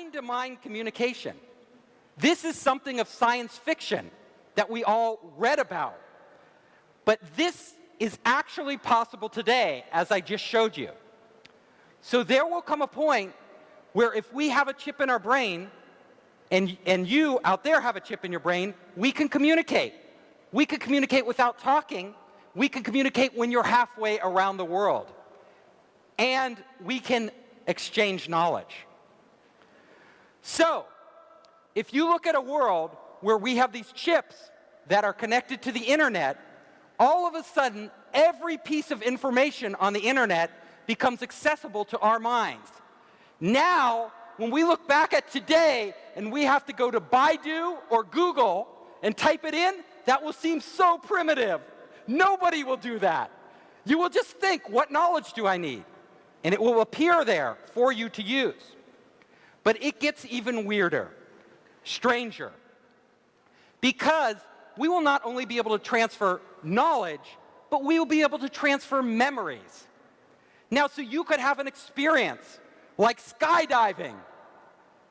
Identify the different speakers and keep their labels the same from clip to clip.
Speaker 1: mind-to-mind communication. This is something of science fiction that we all read about. But this is actually possible today, as I just showed you. So there will come a point where if we have a chip in our brain, and you out there have a chip in your brain, we can communicate. We can communicate without talking. We can communicate when you're halfway around the world. And we can exchange knowledge. So, if you look at a world where we have these chips that are connected to the internet, all of a sudden, every piece of information on the internet becomes accessible to our minds. Now, when we look back at today and we have to go to Baidu or Google and type it in, that will seem so primitive. Nobody will do that. You will just think, what knowledge do I need? And it will appear there for you to use. But it gets even weirder, stranger, because we will not only be able to transfer knowledge, but we will be able to transfer memories. Now, so you could have an experience like skydiving,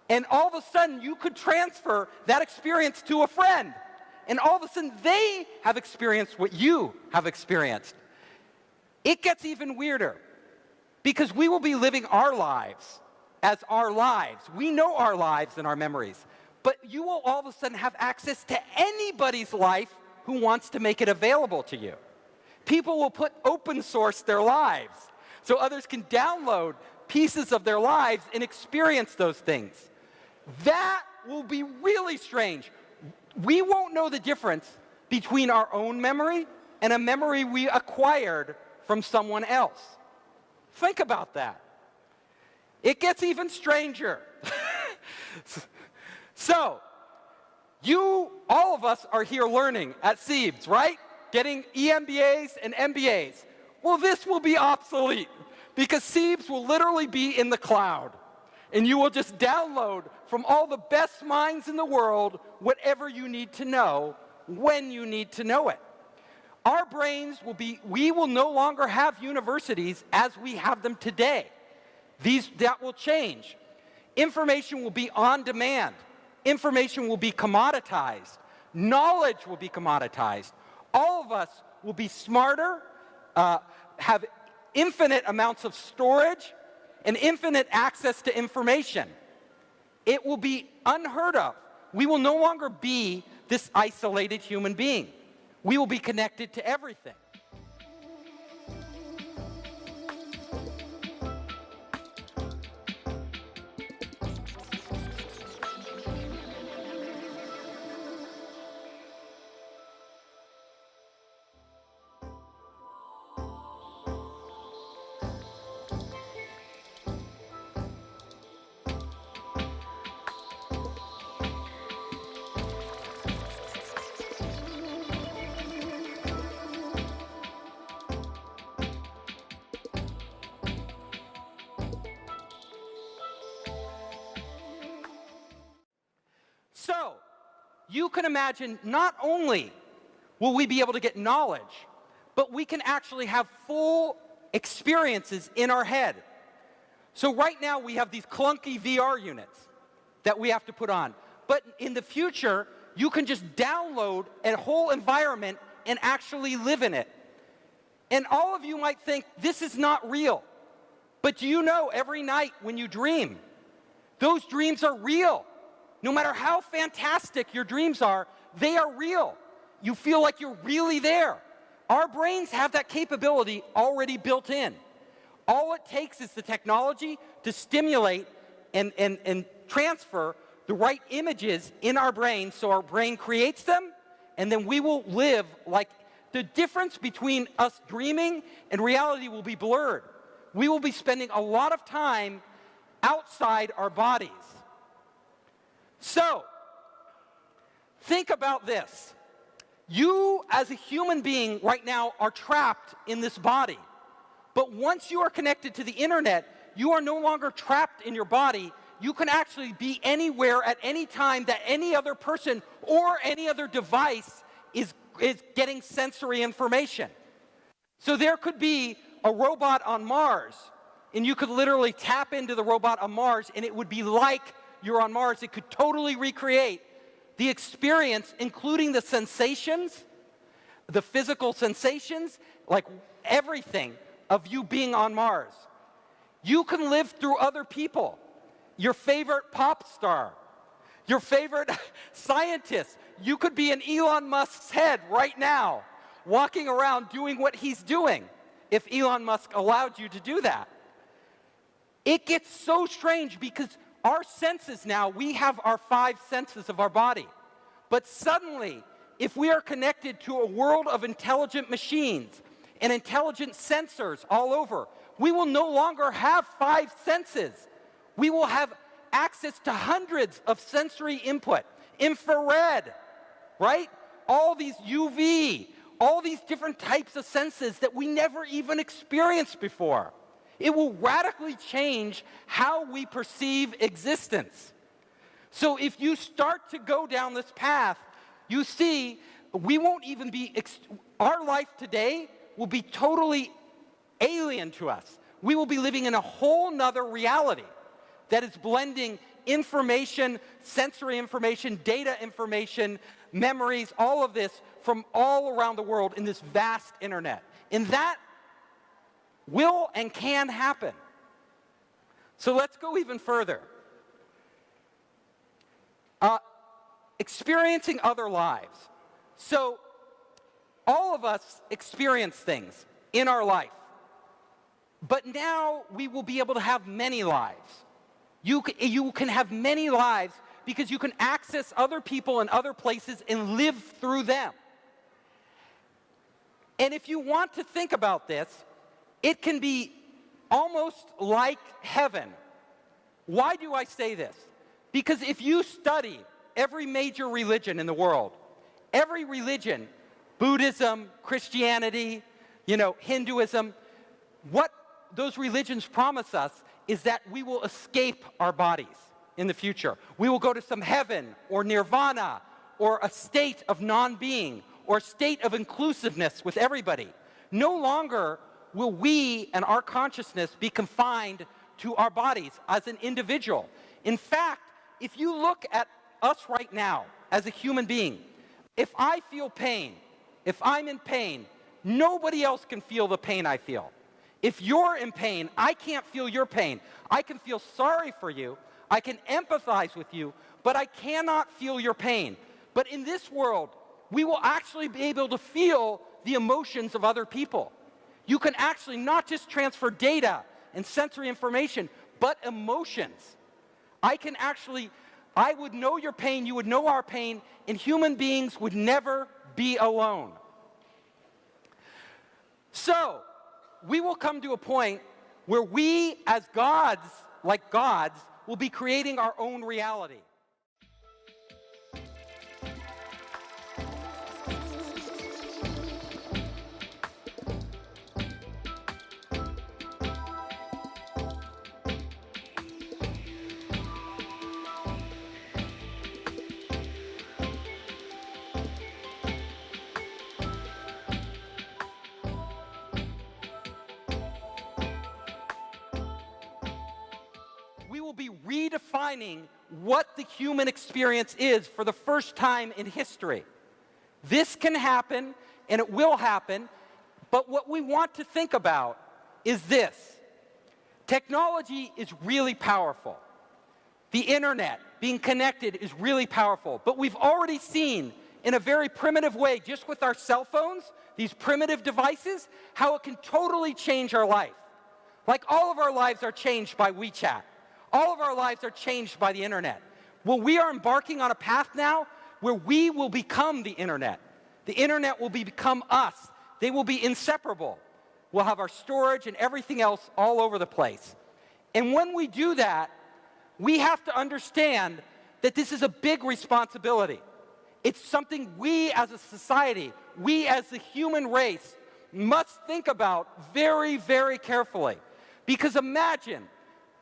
Speaker 1: and all of a sudden you could transfer that experience to a friend, and all of a sudden they have experienced what you have experienced. It gets even weirder, because we will be living our lives as our lives. We know our lives and our memories, but you will all of a sudden have access to anybody's life who wants to make it available to you. People will open source their lives so others can download pieces of their lives and experience those things. That will be really strange. We won't know the difference between our own memory and a memory we acquired from someone else. Think about that. It gets even stranger. So, all of us are here learning at Siebes, right? Getting EMBAs and MBAs. Well, this will be obsolete, because Siebes will literally be in the cloud. And you will just download from all the best minds in the world whatever you need to know when you need to know it. Our brains we will no longer have universities as we have them today. That will change. Information will be on demand. Information will be commoditized. Knowledge will be commoditized. All of us will be smarter, have infinite amounts of storage, and infinite access to information. It will be unheard of. We will no longer be this isolated human being. We will be connected to everything. So, you can imagine not only will we be able to get knowledge, but we can actually have full experiences in our head. So right now we have these clunky VR units that we have to put on. But in the future, you can just download a whole environment and actually live in it. And all of you might think, this is not real. But do you know, every night when you dream, those dreams are real. No matter how fantastic your dreams are, they are real. You feel like you're really there. Our brains have that capability already built in. All it takes is the technology to stimulate and transfer the right images in our brain so our brain creates them, and then we will live like the difference between us dreaming and reality will be blurred. We will be spending a lot of time outside our bodies. So, think about this. You, as a human being right now, are trapped in this body. But once you are connected to the internet, you are no longer trapped in your body. You can actually be anywhere at any time that any other person or any other device is getting sensory information. So there could be a robot on Mars, and you could literally tap into the robot on Mars, and it would be like you're on Mars, it could totally recreate the experience, including the sensations, the physical sensations, like everything of you being on Mars. You can live through other people, your favorite pop star, your favorite scientist. You could be in Elon Musk's head right now, walking around doing what he's doing, if Elon Musk allowed you to do that. It gets so strange because our senses now, we have our 5 senses of our body. But suddenly, if we are connected to a world of intelligent machines and intelligent sensors all over, we will no longer have 5 senses. We will have access to hundreds of sensory input, infrared, right? All these UV, all these different types of senses that we never even experienced before. It will radically change how we perceive existence. So if you start to go down this path, you see, we won't even be, our life today will be totally alien to us. We will be living in a whole nother reality that is blending information, sensory information, data information, memories, all of this from all around the world in this vast internet. And that will and can happen. So let's go even further. Experiencing other lives. So all of us experience things in our life. But now we will be able to have many lives. You can have many lives because you can access other people in other places and live through them. And if you want to think about this, it can be almost like heaven. Why do I say this? Because if you study every major religion in the world, every religion, Buddhism, Christianity, Hinduism, what those religions promise us is that we will escape our bodies in the future. We will go to some heaven or nirvana or a state of non-being or a state of inclusiveness with everybody. No longer will we and our consciousness be confined to our bodies as an individual. In fact, if you look at us right now as a human being, if I feel pain, if I'm in pain, nobody else can feel the pain I feel. If you're in pain, I can't feel your pain. I can feel sorry for you, I can empathize with you, but I cannot feel your pain. But in this world, we will actually be able to feel the emotions of other people. You can actually not just transfer data and sensory information, but emotions. I would know your pain, you would know our pain, and human beings would never be alone. So, we will come to a point where we, as gods, like gods, will be creating our own reality. We will be redefining what the human experience is for the first time in history. This can happen, and it will happen, but what we want to think about is this. Technology is really powerful. The internet, being connected, is really powerful, but we've already seen in a very primitive way, just with our cell phones, these primitive devices, how it can totally change our life. Like all of our lives are changed by WeChat. All of our lives are changed by the internet. Well, we are embarking on a path now where we will become the internet. The internet will become us. They will be inseparable. We'll have our storage and everything else all over the place. And when we do that, we have to understand that this is a big responsibility. It's something we as a society, we as the human race, must think about very, very carefully. Because imagine,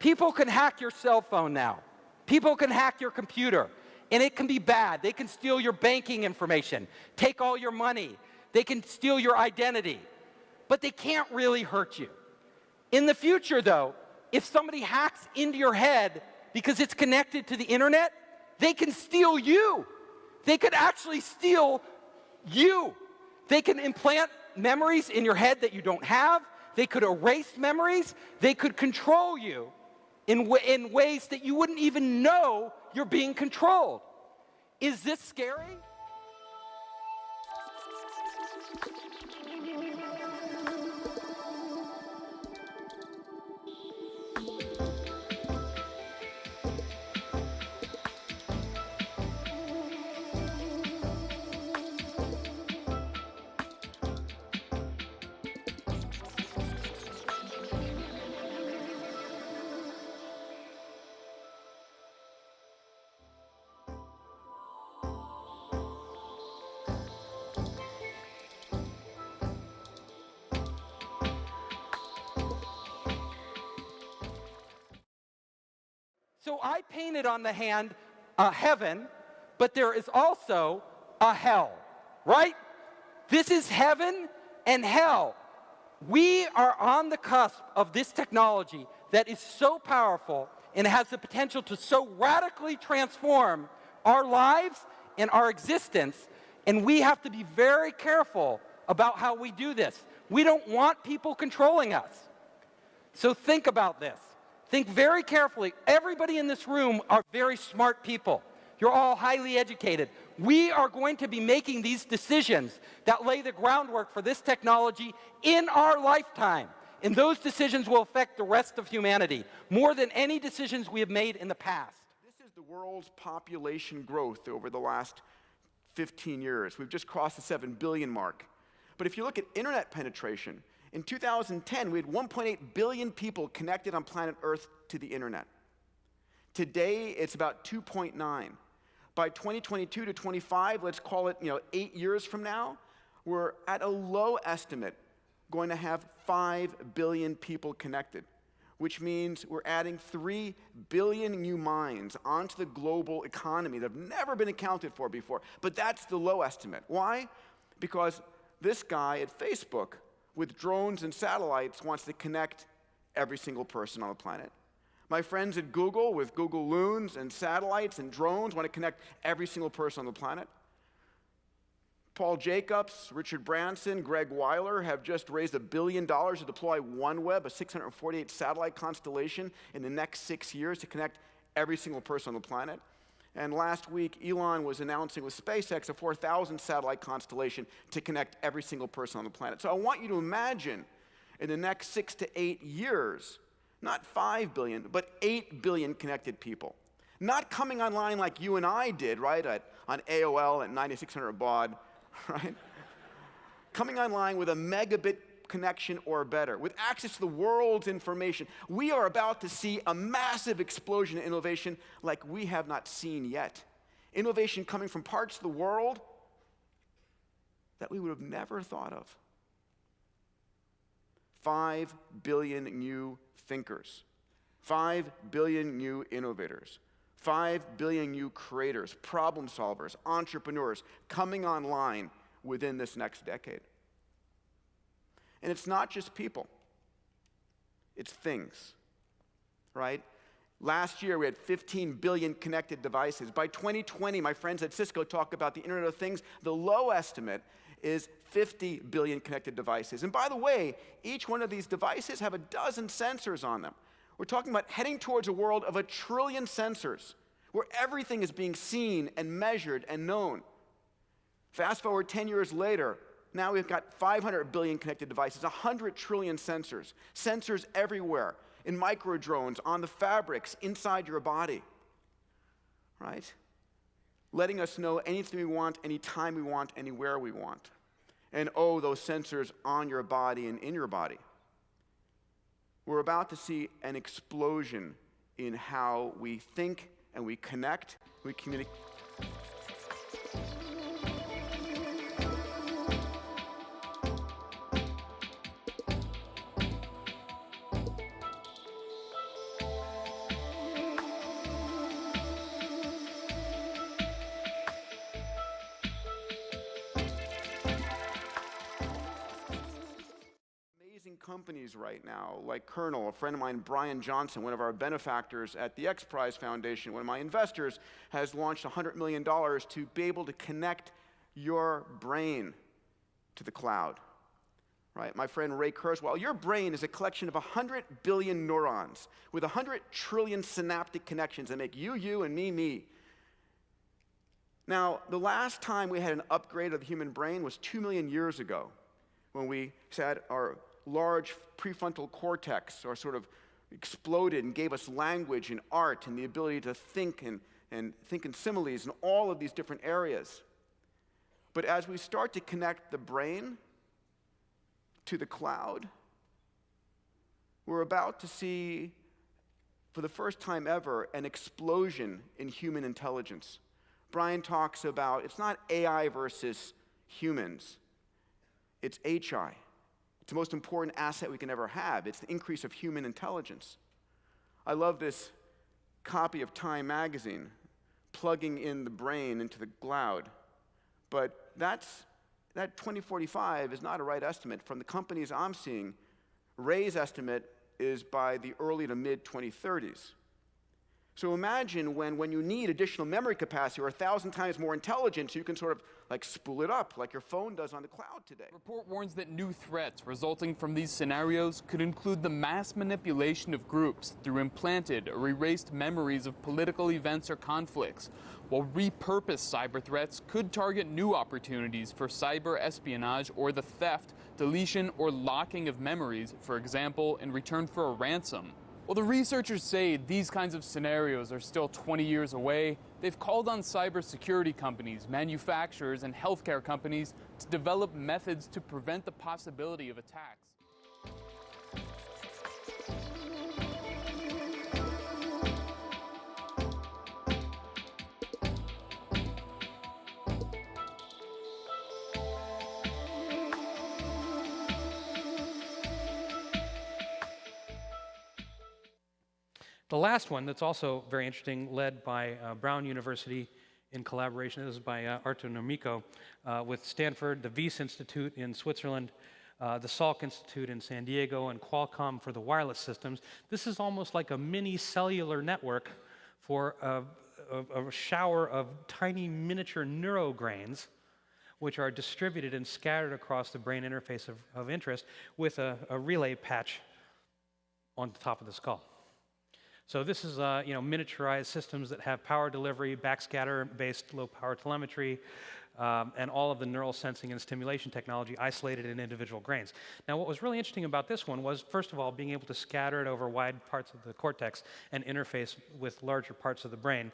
Speaker 1: people can hack your cell phone now. People can hack your computer, and it can be bad. They can steal your banking information, take all your money. They can steal your identity, but they can't really hurt you. In the future, though, if somebody hacks into your head because it's connected to the internet, they can steal you. They could actually steal you. They can implant memories in your head that you don't have. They could erase memories. They could control you in ways that you wouldn't even know you're being controlled. Is this scary? So I painted on the hand a heaven, but there is also a hell, right? This is heaven and hell. We are on the cusp of this technology that is so powerful and has the potential to so radically transform our lives and our existence, and we have to be very careful about how we do this. We don't want people controlling us. So think about this. Think very carefully. Everybody in this room are very smart people. You're all highly educated. We are going to be making these decisions that lay the groundwork for this technology in our lifetime. And those decisions will affect the rest of humanity more than any decisions we have made in the past.
Speaker 2: This is the world's population growth over the last 15 years. We've just crossed the 7 billion mark. But if you look at internet penetration, in 2010, we had 1.8 billion people connected on planet Earth to the internet. Today, it's about 2.9. By 2022 to 25, let's call it 8 years from now, we're at a low estimate going to have 5 billion people connected, which means we're adding 3 billion new minds onto the global economy that have never been accounted for before. But that's the low estimate. Why? Because this guy at Facebook, with drones and satellites, wants to connect every single person on the planet. My friends at Google, with Google Loons and satellites and drones, want to connect every single person on the planet. Paul Jacobs, Richard Branson, Greg Weiler have just raised $1 billion to deploy OneWeb, a 648 satellite constellation, in the next 6 years to connect every single person on the planet. And last week, Elon was announcing with SpaceX a 4,000 satellite constellation to connect every single person on the planet. So I want you to imagine in the next 6 to 8 years, not 5 billion, but 8 billion connected people. Not coming online like you and I did, right, on AOL at 9600 baud, right? Coming online with a megabit connection or better, with access to the world's information. We are about to see a massive explosion in innovation like we have not seen yet. Innovation coming from parts of the world that we would have never thought of. 5 billion new thinkers, 5 billion new innovators, 5 billion new creators, problem solvers, entrepreneurs coming online within this next decade. And it's not just people, it's things, right? Last year, we had 15 billion connected devices. By 2020, my friends at Cisco talk about the Internet of Things. The low estimate is 50 billion connected devices. And by the way, each one of these devices have a dozen sensors on them. We're talking about heading towards a world of 1 trillion sensors, where everything is being seen and measured and known. Fast forward 10 years later, now we've got 500 billion connected devices, 100 trillion sensors, sensors everywhere, in micro drones, on the fabrics, inside your body, right? Letting us know anything we want, anytime we want, anywhere we want. And oh, those sensors on your body and in your body. We're about to see an explosion in how we think and we connect, we communicate. companies right now, like Kernel, a friend of mine, Brian Johnson, one of our benefactors at the X Prize Foundation, one of my investors, has launched $100 million to be able to connect your brain to the cloud. Right? My friend Ray Kurzweil, your brain is a collection of 100 billion neurons with 100 trillion synaptic connections that make you, you, and me. Now, the last time we had an upgrade of the human brain was 2 million years ago, when we said our large prefrontal cortex sort of exploded and gave us language and art and the ability to think and think in similes in all of these different areas. But as we start to connect the brain to the cloud, we're about to see, for the first time ever, an explosion in human intelligence. Brian talks about, it's not AI versus humans, it's HI. It's the most important asset we can ever have. It's the increase of human intelligence. I love this copy of Time magazine, plugging in the brain into the cloud. But that 2045 is not a right estimate. From the companies I'm seeing, Ray's estimate is by the early to mid-2030s. So imagine when you need additional memory capacity or 1,000 times more intelligence, you can sort of like spool it up like your phone does on the cloud today.
Speaker 3: The report warns that new threats resulting from these scenarios could include the mass manipulation of groups through implanted or erased memories of political events or conflicts, while repurposed cyber threats could target new opportunities for cyber espionage or the theft, deletion, or locking of memories, for example, in return for a ransom. While the researchers say these kinds of scenarios are still 20 years away, they've called on cybersecurity companies, manufacturers, and healthcare companies to develop methods to prevent the possibility of attacks.
Speaker 4: The last one that's also very interesting, led by Brown University in collaboration, this is by Artur Normico, with Stanford, the Wyss Institute in Switzerland, the Salk Institute in San Diego, and Qualcomm for the wireless systems. This is almost like a mini cellular network for a shower of tiny miniature neurograins, which are distributed and scattered across the brain interface of interest with a relay patch on the top of the skull. So this is miniaturized systems that have power delivery, backscatter-based low-power telemetry, and all of the neural sensing and stimulation technology isolated in individual grains. Now, what was really interesting about this one was, first of all, being able to scatter it over wide parts of the cortex and interface with larger parts of the brain.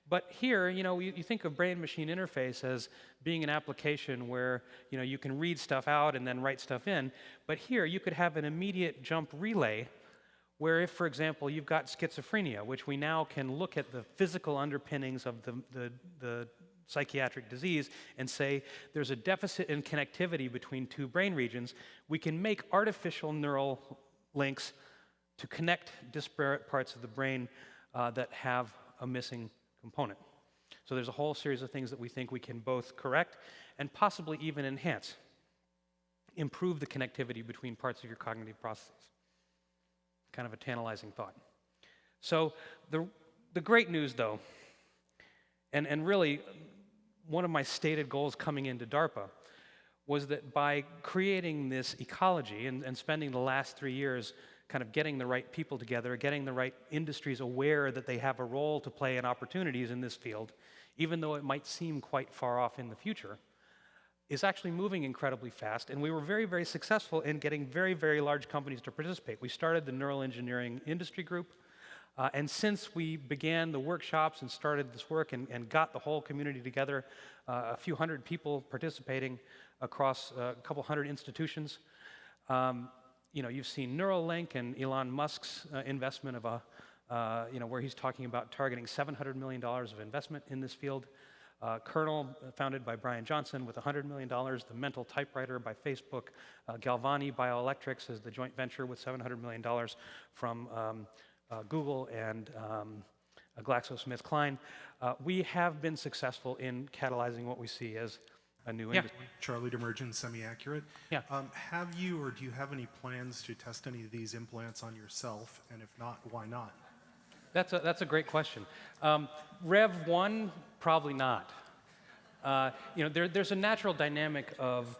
Speaker 4: But here, you think of brain-machine interface as being an application where, you can read stuff out and then write stuff in. But here, you could have an immediate jump relay where if, for example, you've got schizophrenia, which we now can look at the physical underpinnings of the psychiatric disease and say there's a deficit in connectivity between two brain regions, we can make artificial neural links to connect disparate parts of the brain that have a missing component. So there's a whole series of things that we think we can both correct and possibly even enhance, improve the connectivity between parts of your cognitive processes. Kind of a tantalizing thought. So the great news, though, and really one of my stated goals coming into DARPA was that by creating this ecology and spending the last 3 years kind of getting the right people together, getting the right industries aware that they have a role to play and opportunities in this field, even though it might seem quite far off in the future, is actually moving incredibly fast, and we were very, very successful in getting very, very large companies to participate. We started the Neural Engineering Industry Group, and since we began the workshops and started this work and got the whole community together, a few hundred people participating across a couple hundred institutions, you've seen Neuralink and Elon Musk's investment of where he's talking about targeting $700 million of investment in this field. Kernel, founded by Brian Johnson, with $100 million. The Mental Typewriter by Facebook. Galvani Bioelectrics is the joint venture with $700 million from Google and GlaxoSmithKline. We have been successful in catalyzing what we see as a new
Speaker 5: Yeah.
Speaker 4: industry.
Speaker 6: Charlie Demergen, Semi-Accurate.
Speaker 4: Yeah.
Speaker 6: Have you or do you have any plans to test any of these implants on yourself? And if not, why not?
Speaker 4: That's a great question. Rev 1, probably not. There's a natural dynamic of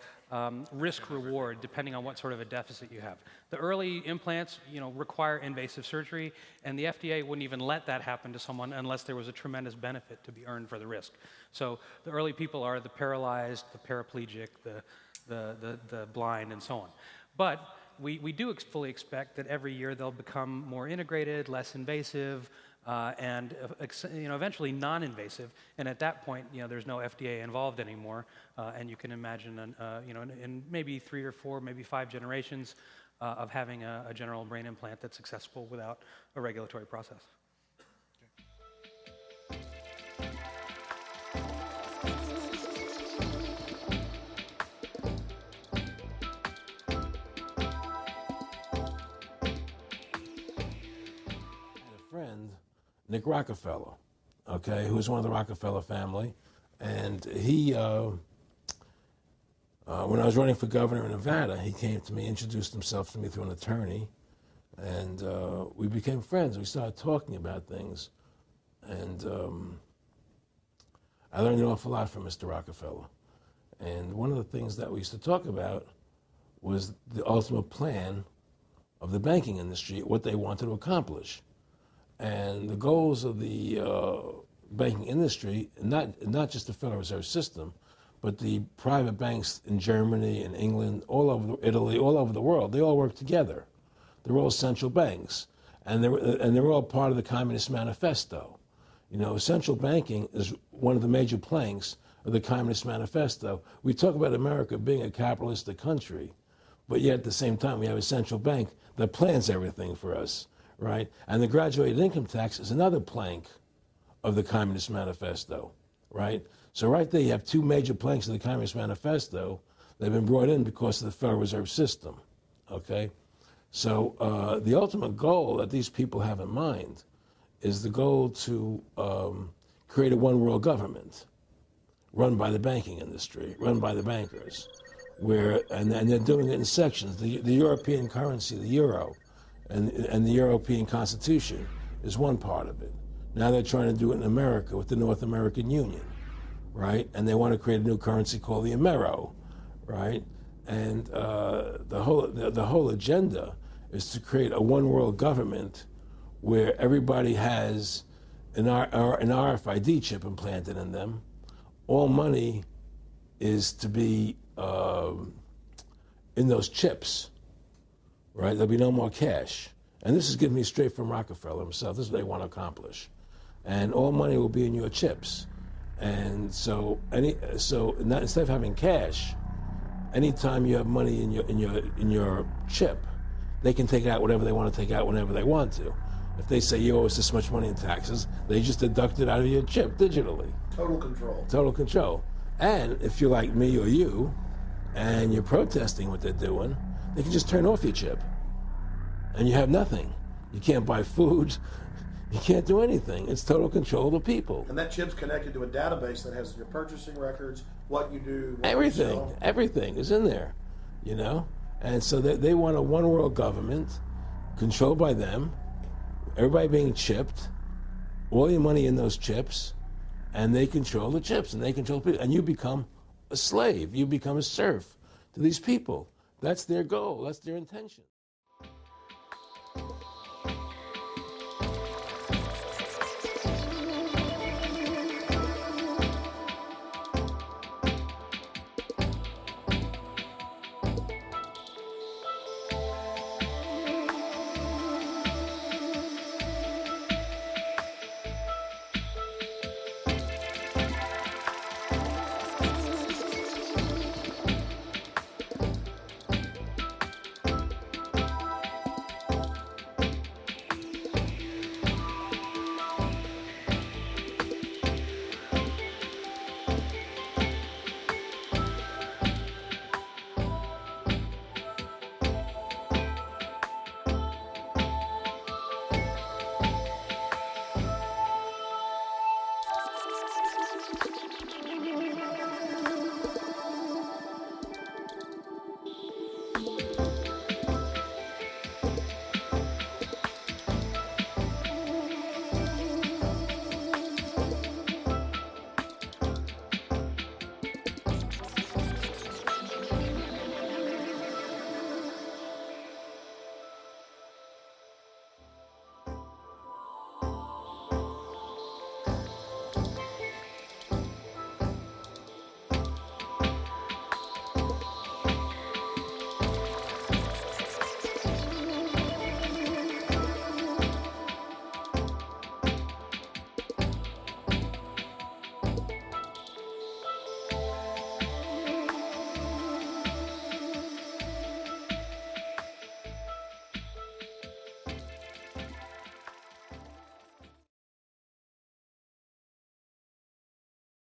Speaker 4: risk-reward depending on what sort of a deficit you have. The early implants, require invasive surgery, and the FDA wouldn't even let that happen to someone unless there was a tremendous benefit to be earned for the risk. So the early people are the paralyzed, the paraplegic, the blind, and so on. But we do fully expect that every year they'll become more integrated, less invasive, and eventually non-invasive. And at that point, there's no FDA involved anymore, and you can imagine, in maybe 3 or 4, maybe 5 generations of having a general brain implant that's successful without a regulatory process.
Speaker 7: Friend, Nick Rockefeller, okay, who was one of the Rockefeller family, and he, when I was running for governor in Nevada, he came to me, introduced himself to me through an attorney, and we became friends. We started talking about things, and I learned an awful lot from Mr. Rockefeller. And one of the things that we used to talk about was the ultimate plan of the banking industry, what they wanted to accomplish. And the goals of the banking industry, not just the Federal Reserve System, but the private banks in Germany and England, all over Italy, all over the world, they all work together. They're all central banks, and they're all part of the Communist Manifesto. Central banking is one of the major planks of the Communist Manifesto. We talk about America being a capitalistic country, but yet at the same time we have a central bank that plans everything for us. Right? And the graduated income tax is another plank of the Communist Manifesto, right? So right there you have 2 major planks of the Communist Manifesto that have been brought in because of the Federal Reserve System, okay? So the ultimate goal that these people have in mind is the goal to create a one-world government run by the banking industry, run by the bankers, and they're doing it in sections. The European currency, the euro, and the European Constitution is one part of it. Now they're trying to do it in America with the North American Union, right? And they want to create a new currency called the Amero, right? And the whole agenda is to create a one-world government where everybody has an RFID chip implanted in them. All money is to be in those chips. Right? There'll be no more cash. And this is given me straight from Rockefeller himself. This is what they want to accomplish. And all money will be in your chips. And so instead of having cash, anytime you have money in your chip, they can take out whatever they want to take out whenever they want to. If they say you owe us this much money in taxes, they just deduct it out of your chip digitally.
Speaker 8: Total control.
Speaker 7: Total control. And if you're like me or you, and you're protesting what they're doing, they can just turn off your chip, and you have nothing. You can't buy food. You can't do anything. It's total control of the people.
Speaker 8: And that chip's connected to a database that has your purchasing records, what you do, what
Speaker 7: Everything.
Speaker 8: you sell.
Speaker 7: Everything is in there, And so they want a one-world government controlled by them, everybody being chipped, all your money in those chips, and they control the chips, and they control people. And you become a slave. You become a serf to these people. That's their goal. That's their intention.